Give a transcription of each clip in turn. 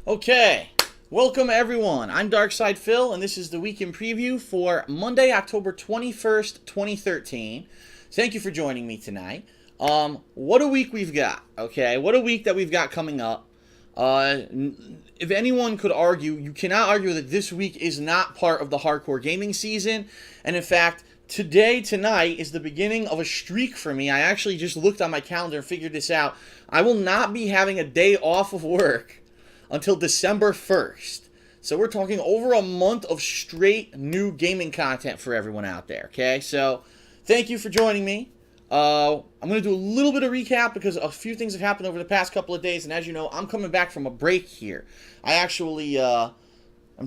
Okay, welcome everyone. I'm Darkside Phil, and this is the week in preview for Monday, October 21st, 2013. Thank you for joining me tonight. What a week we've got, okay? What a week that we've got coming up. If anyone could argue, you cannot argue that this week is not part of the hardcore gaming season, and in fact, tonight, is the beginning of a streak for me. I actually just looked on my calendar and figured this out. I will not be having a day off of work until December 1st. So we're talking over a month of straight new gaming content for everyone out there, okay? So thank you for joining me. I'm going to do a little bit of recap because a few things have happened over the past couple of days, and as you know, I'm coming back from a break here. I actually, I'm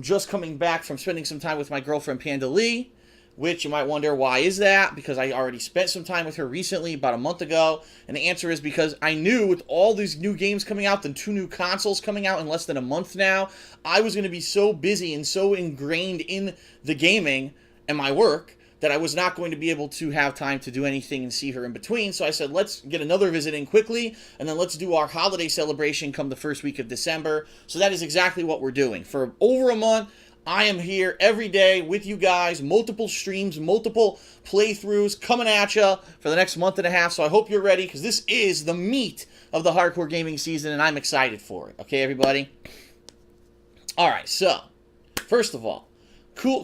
just coming back from spending some time with my girlfriend Panda Lee, which you might wonder, why is that? Because I already spent some time with her recently, about a month ago, and the answer is because I knew with all these new games coming out, and 2 new consoles coming out in less than a month now, I was going to be so busy and so ingrained in the gaming and my work that I was not going to be able to have time to do anything and see her in between. So I said, let's get another visit in quickly, and then let's do our holiday celebration come the first week of December. So that is exactly what we're doing. For over a month, I am here every day with you guys, multiple streams, multiple playthroughs coming at you for the next month and a half. So I hope you're ready, because this is the meat of the hardcore gaming season, and I'm excited for it. Okay, everybody? All right, so first of all,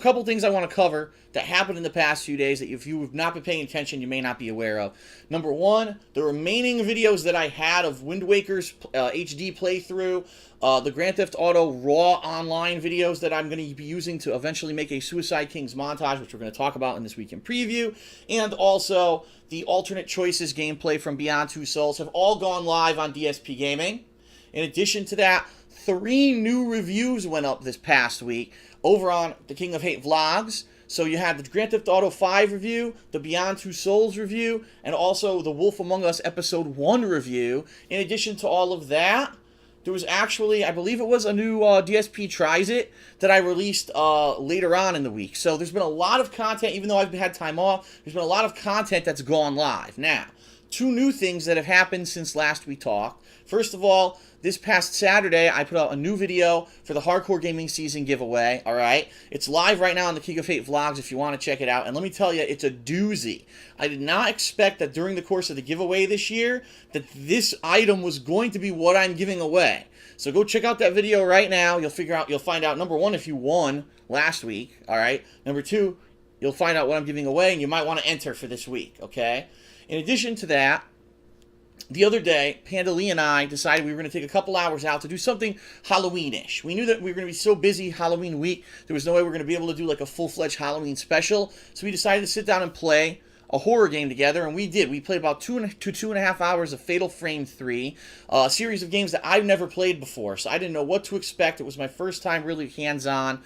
couple things I want to cover that happened in the past few days that if you have not been paying attention, you may not be aware of. Number one, the remaining videos that I had of Wind Waker's HD playthrough, the Grand Theft Auto Raw online videos that I'm going to be using to eventually make a Suicide Kings montage, which we're going to talk about in this week in preview, and also the alternate choices gameplay from Beyond Two Souls have all gone live on DSP Gaming. In addition to that, 3 new reviews went up this past week over on the King of Hate Vlogs. So you had the Grand Theft Auto 5 review, the Beyond Two Souls review, and also the Wolf Among Us Episode 1 review. In addition to all of that, there was actually, I believe it was a new DSP Tries It that I released later on in the week. So there's been a lot of content, even though I've had time off, there's been a lot of content that's gone live. Now, 2 new things that have happened since last we talked. First of all, this past Saturday, I put out a new video for the Hardcore Gaming Season giveaway, alright? It's live right now on the King of Hate Vlogs if you want to check it out, and let me tell you, it's a doozy. I did not expect that during the course of the giveaway this year, that this item was going to be what I'm giving away. So go check out that video right now. You'll find out, number 1, if you won last week, alright? Number 2, you'll find out what I'm giving away, and you might want to enter for this week, okay? In addition to that, the other day, Panda Lee and I decided we were going to take a couple hours out to do something Halloween-ish. We knew that we were going to be so busy Halloween week, there was no way we were going to be able to do like a full-fledged Halloween special. So we decided to sit down and play a horror game together, and we did. We played about 2.5 hours of Fatal Frame 3, a series of games that I've never played before, so I didn't know what to expect. It was my first time really hands-on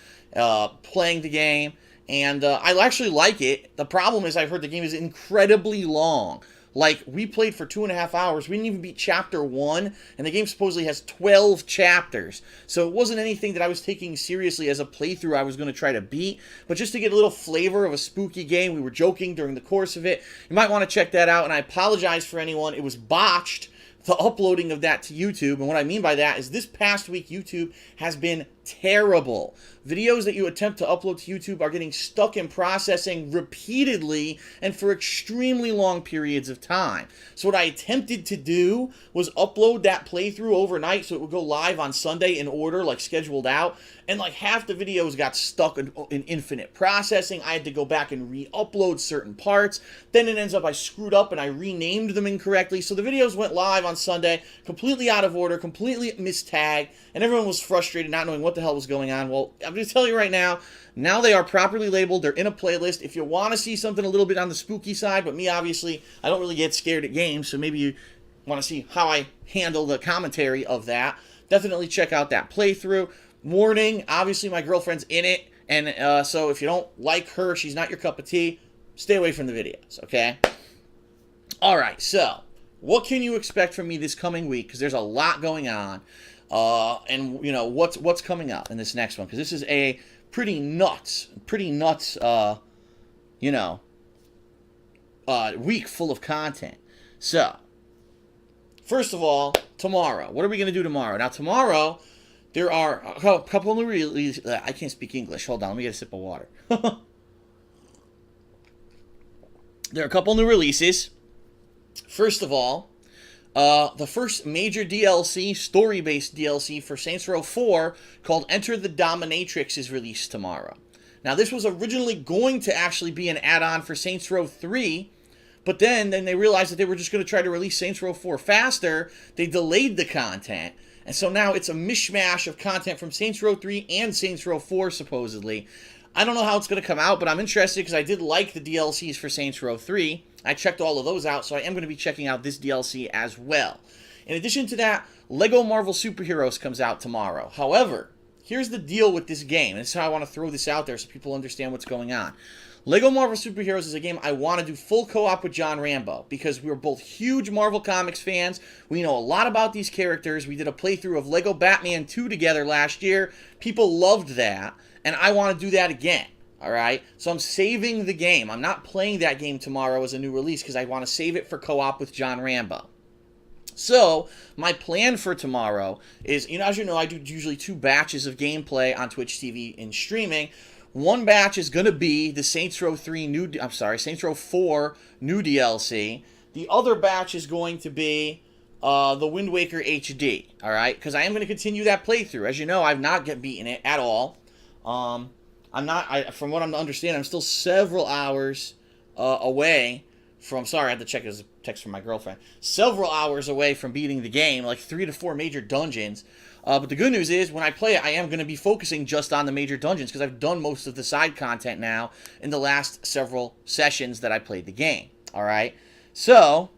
playing the game, and I actually like it. The problem is I've heard the game is incredibly long. Like, we played for 2.5 hours. We didn't even beat Chapter 1, and the game supposedly has 12 chapters. So it wasn't anything that I was taking seriously as a playthrough I was going to try to beat. But just to get a little flavor of a spooky game, we were joking during the course of it. You might want to check that out, and I apologize for anyone. It was botched, the uploading of that to YouTube. And what I mean by that is this past week, YouTube has been terrible. Videos that you attempt to upload to YouTube are getting stuck in processing repeatedly and for extremely long periods of time. So what I attempted to do was upload that playthrough overnight so it would go live on Sunday in order, like scheduled out, and like half the videos got stuck in infinite processing. I had to go back and re-upload certain parts. Then it ends up I screwed up and I renamed them incorrectly. So the videos went live on Sunday, completely out of order, completely mistagged, and everyone was frustrated not knowing what the hell was going on. Well, I'm going to tell you right now they are properly labeled. They're in a playlist. If you want to see something a little bit on the spooky side, but me, obviously, I don't really get scared at games, so maybe you want to see how I handle the commentary of that, definitely check out that playthrough. Warning, obviously my girlfriend's in it, and so if you don't like her, she's not your cup of tea, stay away from the videos, okay? Alright, so, what can you expect from me this coming week? Because there's a lot going on. And you know what's coming up in this next one, because this is a pretty nuts week full of content. So first of all, tomorrow, what are we going to do tomorrow? Now tomorrow There are a couple new releases. I can't speak English. Hold on, let me get a sip of water. There are a couple new releases. First of all, the first major DLC, story-based DLC for Saints Row 4, called Enter the Dominatrix, is released tomorrow. Now, this was originally going to actually be an add-on for Saints Row 3, but then they realized that they were just going to try to release Saints Row 4 faster. They delayed the content, and so now it's a mishmash of content from Saints Row 3 and Saints Row 4, supposedly. I don't know how it's going to come out, but I'm interested because I did like the DLCs for Saints Row 3. I checked all of those out, so I am going to be checking out this DLC as well. In addition to that, Lego Marvel Superheroes comes out tomorrow. However, here's the deal with this game, and this is how I want to throw this out there so people understand what's going on. Lego Marvel Superheroes is a game I want to do full co-op with John Rambo because we're both huge Marvel Comics fans. We know a lot about these characters. We did a playthrough of Lego Batman 2 together last year. People loved that, and I want to do that again. All right, so I'm saving the game. I'm not playing that game tomorrow as a new release because I want to save it for co-op with John Rambo. So my plan for tomorrow is, as you know, I do usually 2 batches of gameplay on Twitch TV in streaming. One batch is going to be the Saints Row 4 new DLC. The other batch is going to be the Wind Waker HD. All right, because I am going to continue that playthrough. As you know, I've not beaten it at all. From what I'm understanding, I'm still several hours away from, sorry, I had to check his text from my girlfriend, several hours away from beating the game, like 3 to 4 major dungeons. But the good news is, when I play it, I am going to be focusing just on the major dungeons, because I've done most of the side content now in the last several sessions that I played the game. Alright? So,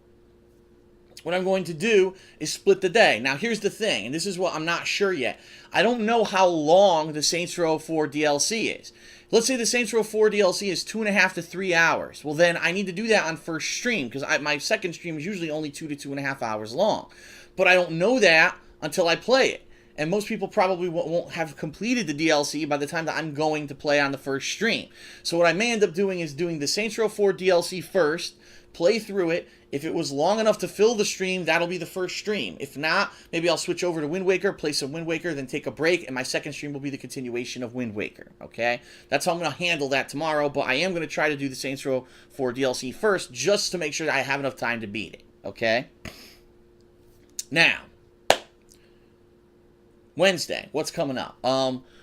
what I'm going to do is split the day. Now, here's the thing, and this is what I'm not sure yet. I don't know how long the Saints Row 4 DLC is. Let's say the Saints Row 4 DLC is 2.5 to 3 hours. Well, then I need to do that on first stream, because my second stream is usually only 2 to 2.5 hours long. But I don't know that until I play it. And most people probably won't have completed the DLC by the time that I'm going to play on the first stream. So what I may end up doing is doing the Saints Row 4 DLC first, play through it. If it was long enough to fill the stream, that'll be the first stream. If not, maybe I'll switch over to Wind Waker, play some Wind Waker, then take a break, and my second stream will be the continuation of Wind Waker, okay? That's how I'm going to handle that tomorrow, but I am going to try to do the Saints Row 4 DLC first, just to make sure that I have enough time to beat it, okay? Now, Wednesday, what's coming up?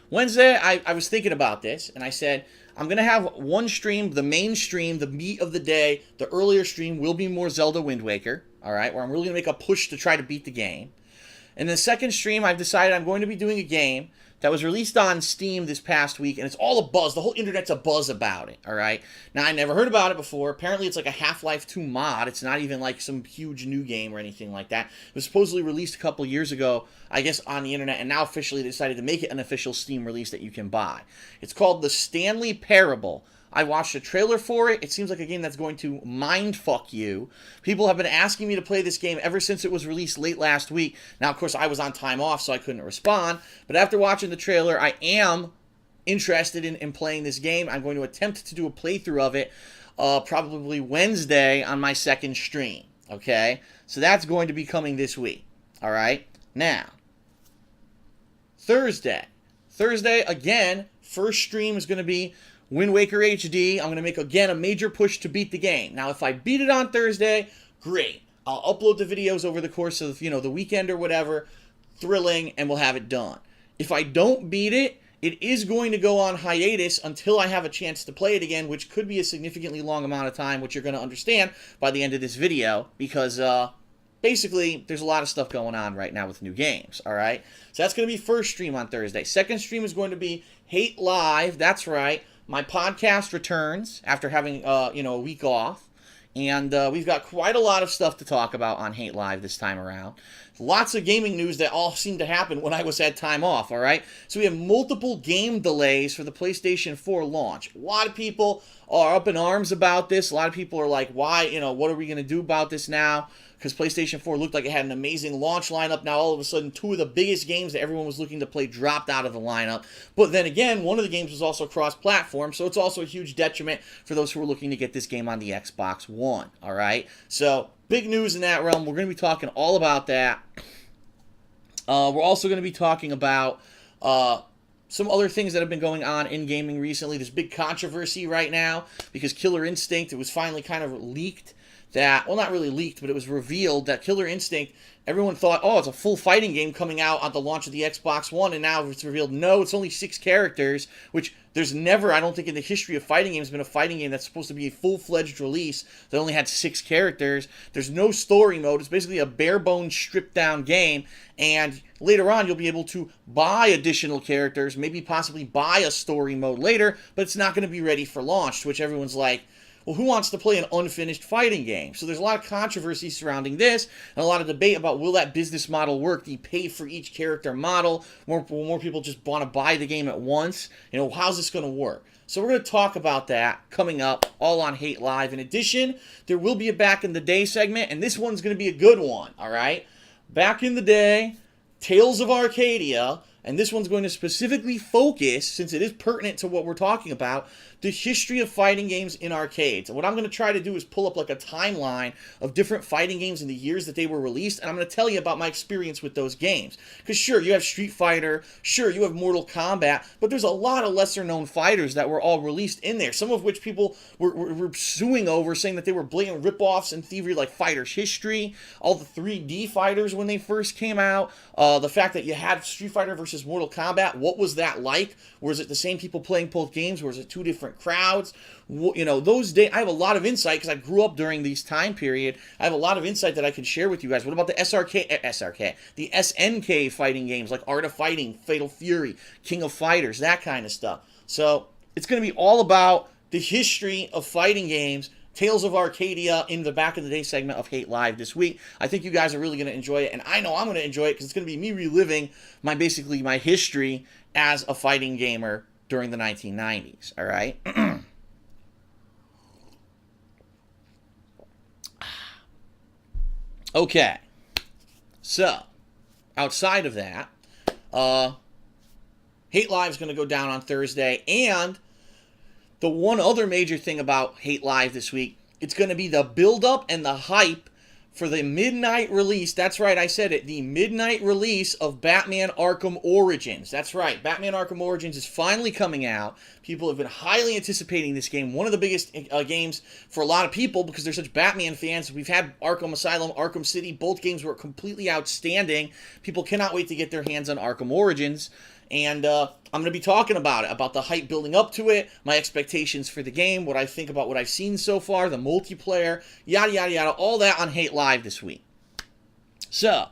Wednesday, I was thinking about this, and I said, I'm going to have one stream, the main stream, the meat of the day. The earlier stream will be more Zelda Wind Waker, all right, where I'm really going to make a push to try to beat the game. And the second stream, I've decided I'm going to be doing a game that was released on Steam this past week, and it's all a buzz. The whole internet's a buzz about it, all right? Now, I never heard about it before. Apparently, it's like a Half-Life 2 mod. It's not even like some huge new game or anything like that. It was supposedly released a couple years ago, I guess, on the internet, and now officially they decided to make it an official Steam release that you can buy. It's called The Stanley Parable. I watched a trailer for it. It seems like a game that's going to mindfuck you. People have been asking me to play this game ever since it was released late last week. Now, of course, I was on time off, so I couldn't respond. But after watching the trailer, I am interested in playing this game. I'm going to attempt to do a playthrough of it probably Wednesday on my second stream. Okay? So that's going to be coming this week. All right? Now, Thursday. Thursday, again, first stream is going to be Wind Waker HD. I'm going to make, again, a major push to beat the game. Now, if I beat it on Thursday, great. I'll upload the videos over the course of, the weekend or whatever, thrilling, and we'll have it done. If I don't beat it, it is going to go on hiatus until I have a chance to play it again, which could be a significantly long amount of time, which you're going to understand by the end of this video, because basically, there's a lot of stuff going on right now with new games, all right? So that's going to be first stream on Thursday. Second stream is going to be Hate Live. That's right. My podcast returns after having, a week off. And we've got quite a lot of stuff to talk about on Hate Live this time around. Lots of gaming news that all seemed to happen when I was at time off, all right? So we have multiple game delays for the PlayStation 4 launch. A lot of people are up in arms about this. A lot of people are like, why, what are we going to do about this now? Because PlayStation 4 looked like it had an amazing launch lineup. Now, all of a sudden, 2 of the biggest games that everyone was looking to play dropped out of the lineup. But then again, one of the games was also cross-platform, so it's also a huge detriment for those who are looking to get this game on the Xbox One, all right? So, big news in that realm. We're going to be talking all about that. We're also going to be talking about some other things that have been going on in gaming recently. There's big controversy right now because Killer Instinct, it was finally kind of leaked that, well, not really leaked, but it was revealed that Killer Instinct, everyone thought, oh, it's a full fighting game coming out at the launch of the Xbox One, and now it's revealed, no, it's only 6 characters, which there's never, I don't think in the history of fighting games, been a fighting game that's supposed to be a full-fledged release that only had 6 characters. There's no story mode. It's basically a bare-bones, stripped-down game, and later on, you'll be able to buy additional characters, maybe possibly buy a story mode later, but it's not going to be ready for launch, to which everyone's like, well, who wants to play an unfinished fighting game? So there's a lot of controversy surrounding this, and a lot of debate about will that business model work? Do you pay for each character model? Will more people just want to buy the game at once? You know, how's this going to work? So we're going to talk about that coming up, all on Hate Live. In addition, there will be a Back in the Day segment, and this one's going to be a good one, all right? Back in the Day, Tales of Arcadia, and this one's going to specifically focus, since it is pertinent to what we're talking about, the history of fighting games in arcades. And what I'm going to try to do is pull up like a timeline of different fighting games in the years that they were released, and I'm going to tell you about my experience with those games. Because sure, you have Street Fighter, sure, you have Mortal Kombat, but there's a lot of lesser-known fighters that were all released in there, some of which people were suing over, saying that they were blatant rip-offs and thievery, like Fighters History, all the 3D fighters when they first came out, the fact that you had Street Fighter versus Mortal Kombat, what was that like? Was it the same people playing both games? Was it 2 different crowds? You know, those days, I have a lot of insight because I grew up during these time period. I have a lot of insight that I can share with you guys. What about the the SNK fighting games like Art of Fighting, Fatal Fury, King of Fighters, that kind of stuff. So it's going to be all about the history of fighting games, Tales of Arcadia, in the Back in the Day segment of Hate Live this week. I think you guys are really going to enjoy it, and I know I'm going to enjoy it because it's going to be me reliving my history as a fighting gamer during the 1990s, all right? Okay, so outside of that, Hate Live is going to go down on Thursday, and the one other major thing about Hate Live this week, it's going to be the build-up and the hype for the midnight release. That's right, I said it. The midnight release of Batman Arkham Origins. That's right, Batman Arkham Origins is finally coming out. People have been highly anticipating this game. One of the biggest games for a lot of people because they're such Batman fans. We've had Arkham Asylum, Arkham City. Both games were completely outstanding. People cannot wait to get their hands on Arkham Origins. And I'm going to be talking about it, about the hype building up to it, my expectations for the game, what I think about what I've seen so far, the multiplayer, yada, yada, yada, all that on Hate Live this week. So,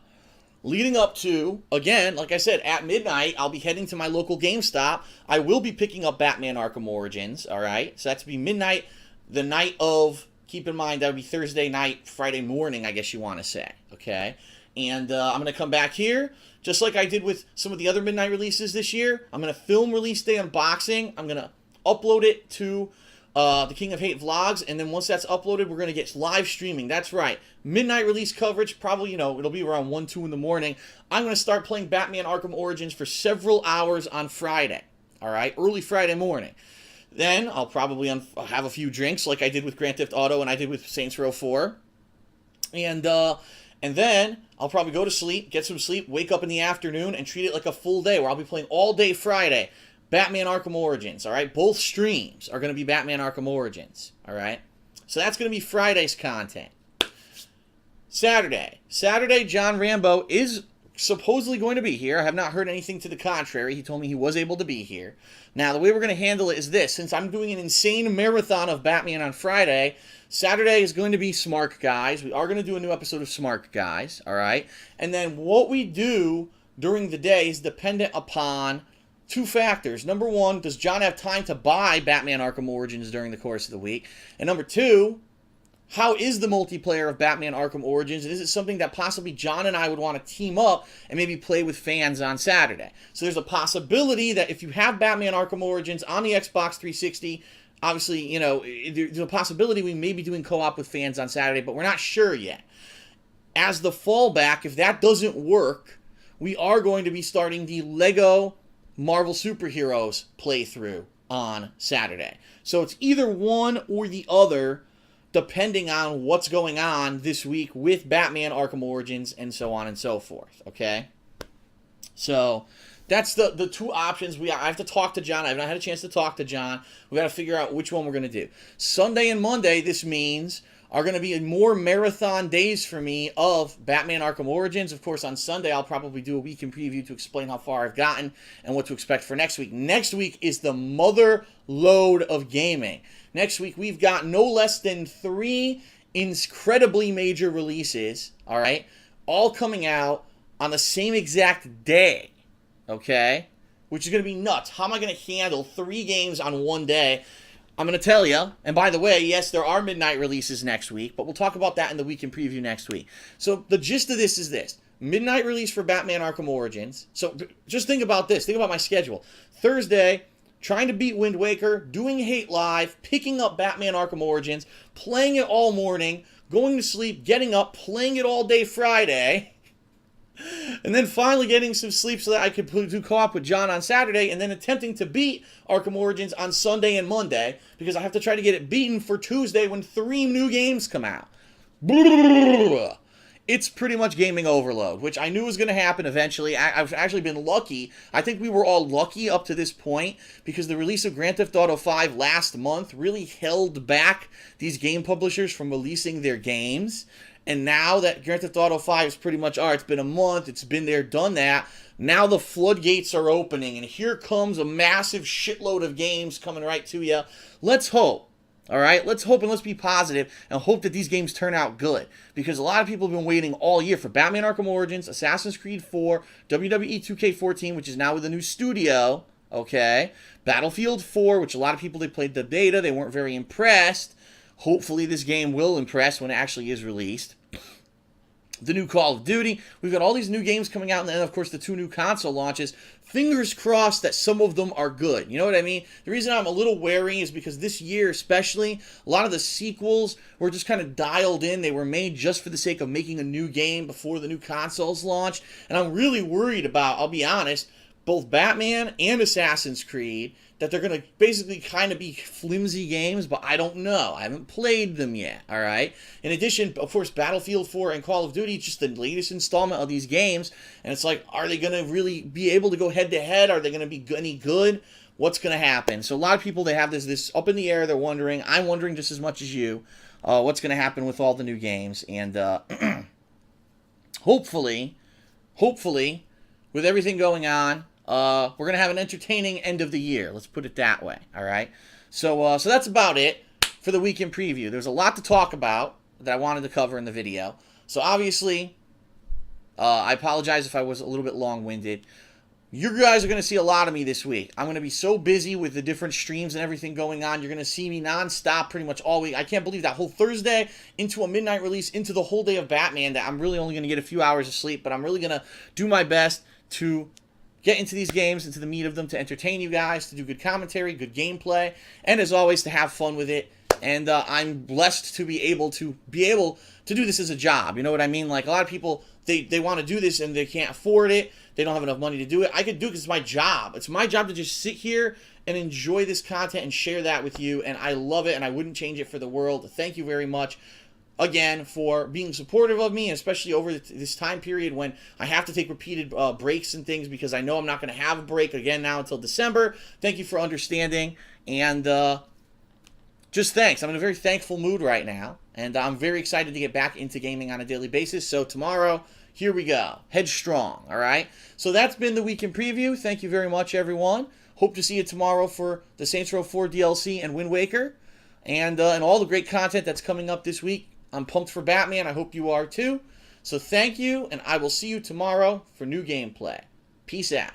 leading up to, again, like I said, at midnight, I'll be heading to my local GameStop. I will be picking up Batman Arkham Origins, all right? So that's to be midnight, the night of, keep in mind, that would be Thursday night, Friday morning, I guess you want to say, okay? And I'm going to come back here, just like I did with some of the other midnight releases this year. I'm going to film release day unboxing. I'm going to upload it to the King of Hate vlogs, and then once that's uploaded, we're going to get live streaming. That's right. Midnight release coverage, probably, you know, it'll be around 1, 2 in the morning. I'm going to start playing Batman Arkham Origins for several hours on Friday, all right? Early Friday morning. Then I'll probably have a few drinks like I did with Grand Theft Auto and I did with Saints Row 4. And then I'll probably go to sleep, get some sleep, wake up in the afternoon, and treat it like a full day where I'll be playing all day Friday Batman Arkham Origins, all right? Both streams are going to be Batman Arkham Origins, all right? So that's going to be Friday's content. Saturday, John Rambo is supposedly going to be here. I have not heard anything to the contrary. He told me he was able to be here. Now, the way we're going to handle it is this. Since I'm doing an insane marathon of Batman on Friday, Saturday is going to be Smart Guys. We are going to do a new episode of Smart Guys, all right? And then what we do during the day is dependent upon 2 factors. Number 1, does John have time to buy Batman Arkham Origins during the course of the week? And number 2, how is the multiplayer of Batman Arkham Origins? And is it something that possibly John and I would want to team up and maybe play with fans on Saturday? So there's a possibility that if you have Batman Arkham Origins on the Xbox 360, obviously, you know, there's a possibility we may be doing co-op with fans on Saturday, but we're not sure yet. As the fallback, if that doesn't work, we are going to be starting the Lego Marvel Superheroes playthrough on Saturday. So it's either one or the other, depending on what's going on this week with Batman Arkham Origins and so on and so forth, okay? So that's the two options. I have to talk to John. I have not had a chance to talk to John. We got to figure out which one we're going to do. Sunday and Monday, this means, are going to be more marathon days for me of Batman Arkham Origins. Of course, on Sunday, I'll probably do a week in preview to explain how far I've gotten and what to expect for next week. Next week is the mother load of gaming. Next week, we've got no less than 3 incredibly major releases, all right, all coming out on the same exact day, okay, which is going to be nuts. How am I going to handle 3 games on one day? I'm going to tell you, and by the way, yes, there are midnight releases next week, but we'll talk about that in the week in preview next week. So the gist of this is this. Midnight release for Batman Arkham Origins. So just think about this. Think about my schedule. Thursday, trying to beat Wind Waker, doing Hate Live, picking up Batman Arkham Origins, playing it all morning, going to sleep, getting up, playing it all day Friday, and then finally getting some sleep so that I could do co-op with John on Saturday, and then attempting to beat Arkham Origins on Sunday and Monday, because I have to try to get it beaten for Tuesday when 3 new games come out. It's pretty much gaming overload, which I knew was going to happen eventually. I've actually been lucky. I think we were all lucky up to this point, because the release of Grand Theft Auto 5 last month really held back these game publishers from releasing their games. And now that Grand Theft Auto 5 is pretty much, it's been a month, it's been there, done that, now the floodgates are opening, and here comes a massive shitload of games coming right to you. Let's hope, all right? Let's hope and let's be positive and hope that these games turn out good, because a lot of people have been waiting all year for Batman Arkham Origins, Assassin's Creed 4, WWE 2K14, which is now with a new studio, okay? Battlefield 4, which a lot of people, they played the beta, they weren't very impressed. Hopefully this game will impress when it actually is released. The new Call of Duty. We've got all these new games coming out, and then, of course, the 2 new console launches. Fingers crossed that some of them are good. You know what I mean? The reason I'm a little wary is because this year, especially, a lot of the sequels were just kind of dialed in. They were made just for the sake of making a new game before the new consoles launched. And I'm really worried about, I'll be honest, both Batman and Assassin's Creed, that they're going to basically kind of be flimsy games, but I don't know. I haven't played them yet, all right? In addition, of course, Battlefield 4 and Call of Duty, just the latest installment of these games, and it's like, are they going to really be able to go head-to-head? Are they going to be any good? What's going to happen? So a lot of people, they have this up in the air. They're wondering. I'm wondering just as much as you, what's going to happen with all the new games. And hopefully, with everything going on, we're going to have an entertaining end of the year. Let's put it that way, all right? So that's about it for the weekend preview. There's a lot to talk about that I wanted to cover in the video. So obviously, I apologize if I was a little bit long-winded. You guys are going to see a lot of me this week. I'm going to be so busy with the different streams and everything going on. You're going to see me nonstop pretty much all week. I can't believe that whole Thursday into a midnight release, into the whole day of Batman, that I'm really only going to get a few hours of sleep, but I'm really going to do my best to get into these games, into the meat of them, to entertain you guys, to do good commentary, good gameplay, and as always, to have fun with it. And I'm blessed to be able to do this as a job. You know what I mean? Like, a lot of people, they want to do this and they can't afford it. They don't have enough money to do it. I could do it because it's my job. It's my job to just sit here and enjoy this content and share that with you. And I love it, and I wouldn't change it for the world. Thank you very much, again, for being supportive of me, especially over this time period when I have to take repeated breaks and things, because I know I'm not going to have a break again now until December. Thank you for understanding, and just thanks. I'm in a very thankful mood right now, and I'm very excited to get back into gaming on a daily basis. So tomorrow, here we go. Headstrong, all right? So that's been the weekend preview. Thank you very much, everyone. Hope to see you tomorrow for the Saints Row 4 DLC and Wind Waker, and all the great content that's coming up this week. I'm pumped for Batman. I hope you are too. So thank you, and I will see you tomorrow for new gameplay. Peace out.